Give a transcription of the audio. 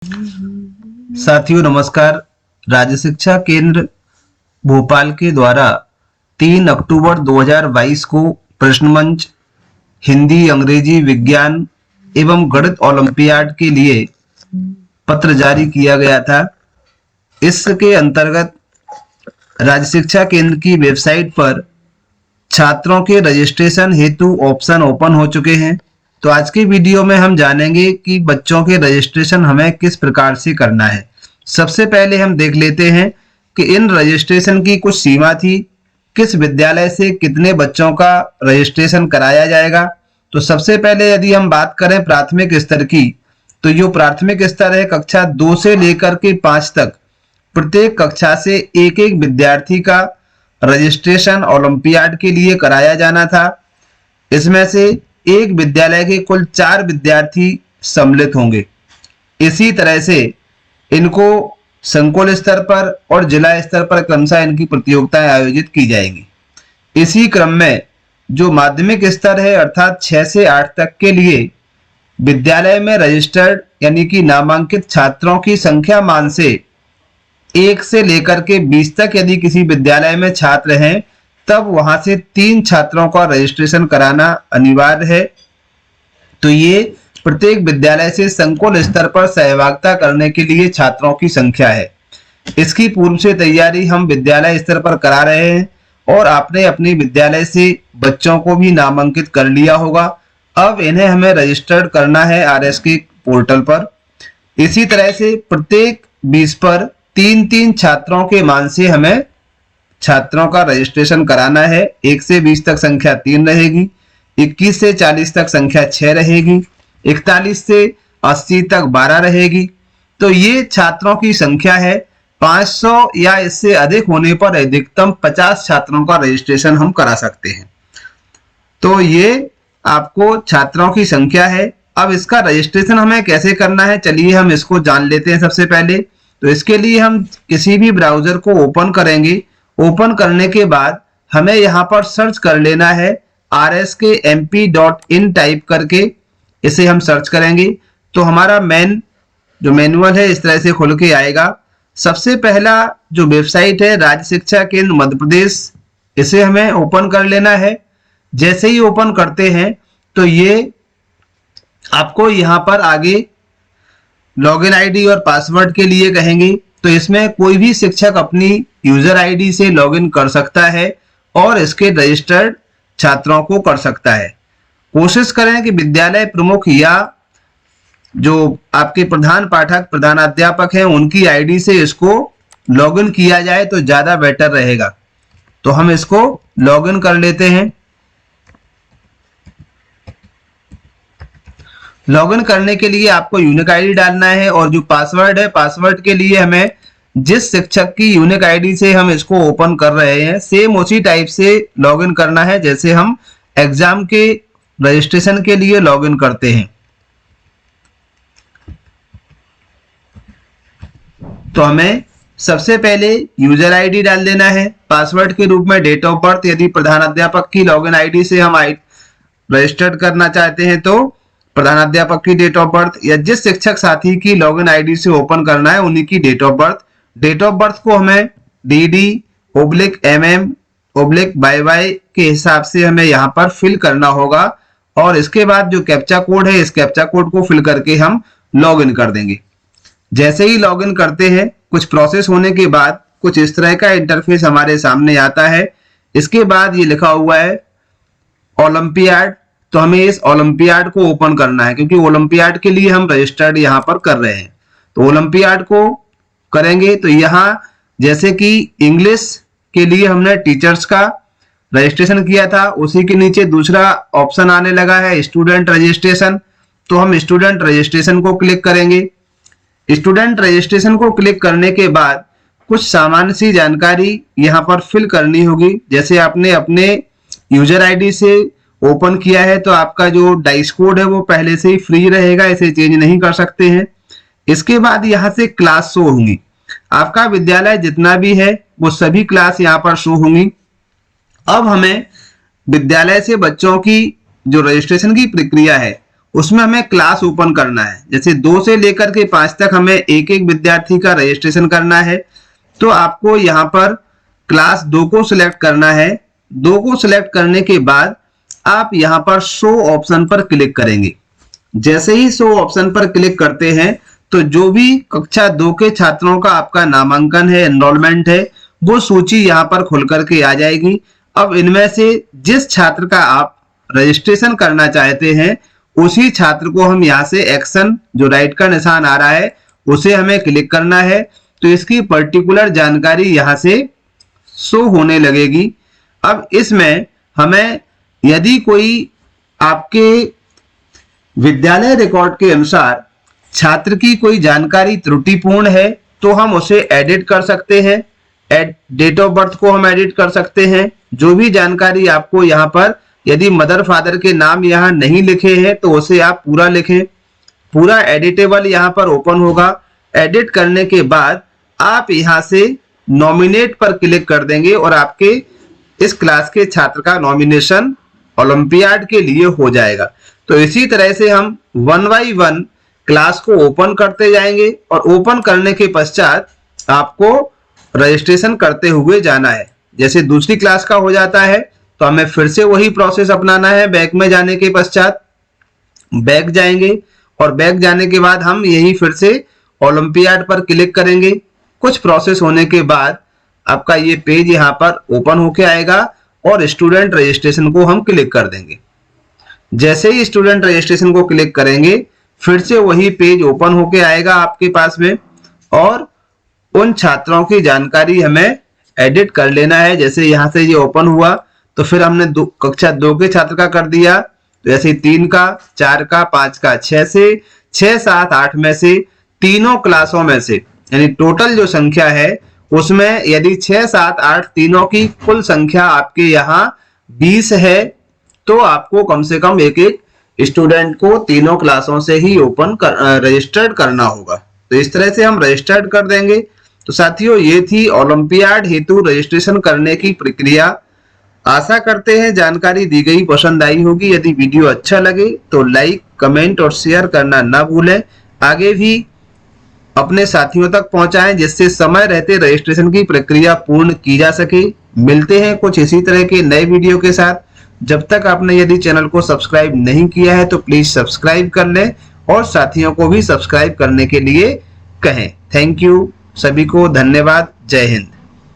साथियों नमस्कार। राज्य शिक्षा केंद्र भोपाल के द्वारा 3 अक्टूबर 2022 को प्रश्न मंच हिंदी, अंग्रेजी, विज्ञान एवं गणित ओलंपियाड के लिए पत्र जारी किया गया था। इसके अंतर्गत राज्य शिक्षा केंद्र की वेबसाइट पर छात्रों के रजिस्ट्रेशन हेतु ऑप्शन ओपन हो चुके हैं। तो आज की वीडियो में हम जानेंगे कि बच्चों के रजिस्ट्रेशन हमें किस प्रकार से करना है। सबसे पहले हम देख लेते हैं कि इन रजिस्ट्रेशन की कुछ सीमा थी, किस विद्यालय से कितने बच्चों का रजिस्ट्रेशन कराया जाएगा। तो सबसे पहले यदि हम बात करें प्राथमिक स्तर की, तो जो प्राथमिक स्तर है कक्षा 2 से लेकर के 5 तक, प्रत्येक कक्षा से एक एक विद्यार्थी का रजिस्ट्रेशन ओलंपियाड के लिए कराया जाना था। इसमें से एक विद्यालय के कुल 4 विद्यार्थी सम्मिलित होंगे। इसी तरह से इनको संकुल स्तर पर और जिला स्तर पर क्रमशः इनकी प्रतियोगिताएं आयोजित की जाएंगी। इसी क्रम में जो माध्यमिक स्तर है अर्थात 6 से 8 तक के लिए विद्यालय में रजिस्टर्ड यानी कि नामांकित छात्रों की संख्या मान से 1 से लेकर के 20 तक यदि किसी विद्यालय में छात्र हैं तब वहां से 3 छात्रों का रजिस्ट्रेशन कराना अनिवार्य है। तो ये प्रत्येक विद्यालय से संकुल स्तर पर सहभागिता करने के लिए छात्रों की संख्या है। इसकी पूर्व से तैयारी हम विद्यालय स्तर पर करा रहे हैं और आपने अपने विद्यालय से बच्चों को भी नामांकित कर लिया होगा। अब इन्हें हमें रजिस्टर्ड करना है RSK पोर्टल पर। इसी तरह से प्रत्येक 20 पर 3-3 छात्रों के मान से हमें छात्रों का रजिस्ट्रेशन कराना है। 1 से 20 तक संख्या 3 रहेगी, 21 से 40 तक संख्या 6 रहेगी, 41 से 80 तक 12 रहेगी। तो ये छात्रों की संख्या है। 500 या इससे अधिक होने पर अधिकतम 50 छात्रों का रजिस्ट्रेशन हम करा सकते हैं। तो ये आपको छात्रों की संख्या है। अब इसका रजिस्ट्रेशन हमें कैसे करना है, चलिए हम इसको जान लेते हैं। सबसे पहले तो इसके लिए हम किसी भी ब्राउजर को ओपन करेंगे। ओपन करने के बाद हमें यहाँ पर सर्च कर लेना है rskmp.in टाइप करके, इसे हम सर्च करेंगे तो हमारा जो मैनुअल है इस तरह से खुल के आएगा। सबसे पहला जो वेबसाइट है राज्य शिक्षा केंद्र मध्य प्रदेश, इसे हमें ओपन कर लेना है। जैसे ही ओपन करते हैं तो ये आपको यहाँ पर आगे लॉगिन आईडी और पासवर्ड के लिए कहेंगे। तो इसमें कोई भी शिक्षक अपनी यूजर आईडी से लॉगिन कर सकता है और इसके रजिस्टर्ड छात्रों को कर सकता है। कोशिश करें कि विद्यालय प्रमुख या जो आपके प्रधान पाठक प्रधानाध्यापक हैं उनकी आईडी से इसको लॉगिन किया जाए तो ज्यादा बेटर रहेगा। तो हम इसको लॉगिन कर लेते हैं। लॉगिन करने के लिए आपको यूनिक आईडी डालना है और जो पासवर्ड है, पासवर्ड के लिए हमें जिस शिक्षक की यूनिक आईडी से हम इसको ओपन कर रहे हैं सेम उसी टाइप से लॉगिन करना है जैसे हम एग्जाम के रजिस्ट्रेशन के लिए लॉगिन करते हैं। तो हमें सबसे पहले यूजर आईडी डाल देना है, पासवर्ड के रूप में डेट ऑफ बर्थ। यदि प्रधानाध्यापक की लॉगिन आईडी से हम रजिस्टर्ड करना चाहते हैं तो प्रधानाध्यापक की डेट ऑफ बर्थ, या जिस शिक्षक साथी की लॉगिन आईडी से ओपन करना है उन्हीं की date of birth. Date of birth को हमें DD/MM/YY के हिसाब से हमें यहाँ पर फिल करना होगा और इसके बाद जो कैप्चा कोड है इस कैप्चा कोड को फिल करके हम लॉगिन कर देंगे। जैसे ही लॉगिन करते हैं कुछ प्रोसेस होने के बाद कुछ इस तरह का इंटरफेस हमारे सामने आता है। इसके बाद ये लिखा हुआ है ओलंपियाड। तो हमें इस ओलंपियाड को ओपन करना है क्योंकि ओलंपियाड के लिए हम रजिस्टर्ड यहाँ पर कर रहे हैं। तो ओलंपियाड को करेंगे तो यहाँ जैसे कि इंग्लिश के लिए हमने टीचर्स का रजिस्ट्रेशन किया था, उसी के नीचे दूसरा ऑप्शन आने लगा है स्टूडेंट रजिस्ट्रेशन। तो हम स्टूडेंट रजिस्ट्रेशन को क्लिक करेंगे। स्टूडेंट रजिस्ट्रेशन को क्लिक करने के बाद कुछ सामान्य सी जानकारी यहाँ पर फिल करनी होगी। जैसे आपने अपने यूजर आईडी से ओपन किया है तो आपका जो डाइस कोड है वो पहले से ही फ्री रहेगा, इसे चेंज नहीं कर सकते हैं। इसके बाद यहाँ से क्लास शो होंगी। आपका विद्यालय जितना भी है वो सभी क्लास यहाँ पर शो होंगी। अब हमें विद्यालय से बच्चों की जो रजिस्ट्रेशन की प्रक्रिया है उसमें हमें क्लास ओपन करना है। जैसे 2 से लेकर के 5 तक हमें एक एक विद्यार्थी का रजिस्ट्रेशन करना है। तो आपको यहाँ पर क्लास 2 को सिलेक्ट करना है। 2 को सिलेक्ट करने के बाद आप यहाँ पर शो ऑप्शन पर क्लिक करेंगे। जैसे ही शो ऑप्शन पर क्लिक करते हैं तो जो भी कक्षा 2 के छात्रों का आपका नामांकन है, एनरोलमेंट है, वो सूची यहाँ पर खुल करके आ जाएगी। अब इनमें से जिस छात्र का आप रजिस्ट्रेशन करना चाहते हैं उसी छात्र को हम यहाँ से एक्शन, जो राइट का निशान आ रहा है, उसे हमें क्लिक करना है। तो इसकी पर्टिकुलर जानकारी यहाँ से शो होने लगेगी। अब इसमें हमें यदि कोई आपके विद्यालय रिकॉर्ड के अनुसार छात्र की कोई जानकारी त्रुटिपूर्ण है तो हम उसे एडिट कर सकते हैं। डेट ऑफ बर्थ को हम एडिट कर सकते हैं। जो भी जानकारी आपको यहाँ पर, यदि मदर फादर के नाम यहाँ नहीं लिखे हैं तो उसे आप पूरा लिखें। पूरा एडिटेबल यहाँ पर ओपन होगा। एडिट करने के बाद आप यहाँ से नॉमिनेट पर क्लिक कर देंगे और आपके इस क्लास के छात्र का नॉमिनेशन ओलंपियाड के लिए हो जाएगा। तो इसी तरह से हम 1 बाय 1 क्लास को ओपन करते जाएंगे और ओपन करने के पश्चात आपको रजिस्ट्रेशन करते हुए जाना है। जैसे दूसरी क्लास का हो जाता है तो हमें फिर से वही प्रोसेस अपनाना है। बैक में जाने के पश्चात बैक जाएंगे और बैक जाने के बाद हम यही फिर से ओलंपियाड पर क्लिक करेंगे। कुछ प्रोसेस होने के बाद आपका ये पेज यहाँ पर ओपन होके आएगा और स्टूडेंट रजिस्ट्रेशन को हम क्लिक कर देंगे। जैसे ही स्टूडेंट रजिस्ट्रेशन को क्लिक करेंगे फिर से वही पेज ओपन होके आएगा आपके पास में और उन छात्रों की जानकारी हमें एडिट कर लेना है। जैसे यहाँ से ये ओपन हुआ तो फिर हमने कक्षा 2 के छात्र का कर दिया, तो ऐसे 3 का, 4 का, 5 का, 6 से 6, 7, 8 में से तीनों क्लासों में से, यानी टोटल जो संख्या है उसमें यदि 6, 7, 8 तीनों की कुल संख्या आपके यहाँ 20 है तो आपको कम से कम एक एक स्टूडेंट को तीनों क्लासों से ही ओपन रजिस्टर्ड करना होगा। तो इस तरह से हम रजिस्टर्ड कर देंगे। तो साथियों, ये थी ओलंपियाड हेतु रजिस्ट्रेशन करने की प्रक्रिया। आशा करते हैं जानकारी दी गई पसंद आई होगी। यदि वीडियो अच्छा लगे तो लाइक, कमेंट और शेयर करना ना भूलें। आगे भी अपने साथियों तक पहुंचाएं जिससे समय रहते रजिस्ट्रेशन की प्रक्रिया पूर्ण की जा सके। मिलते हैं कुछ इसी तरह के नए वीडियो के साथ। जब तक आपने यदि चैनल को सब्सक्राइब नहीं किया है तो प्लीज सब्सक्राइब कर लें और साथियों को भी सब्सक्राइब करने के लिए कहें। थैंक यू, सभी को धन्यवाद। जय हिंद।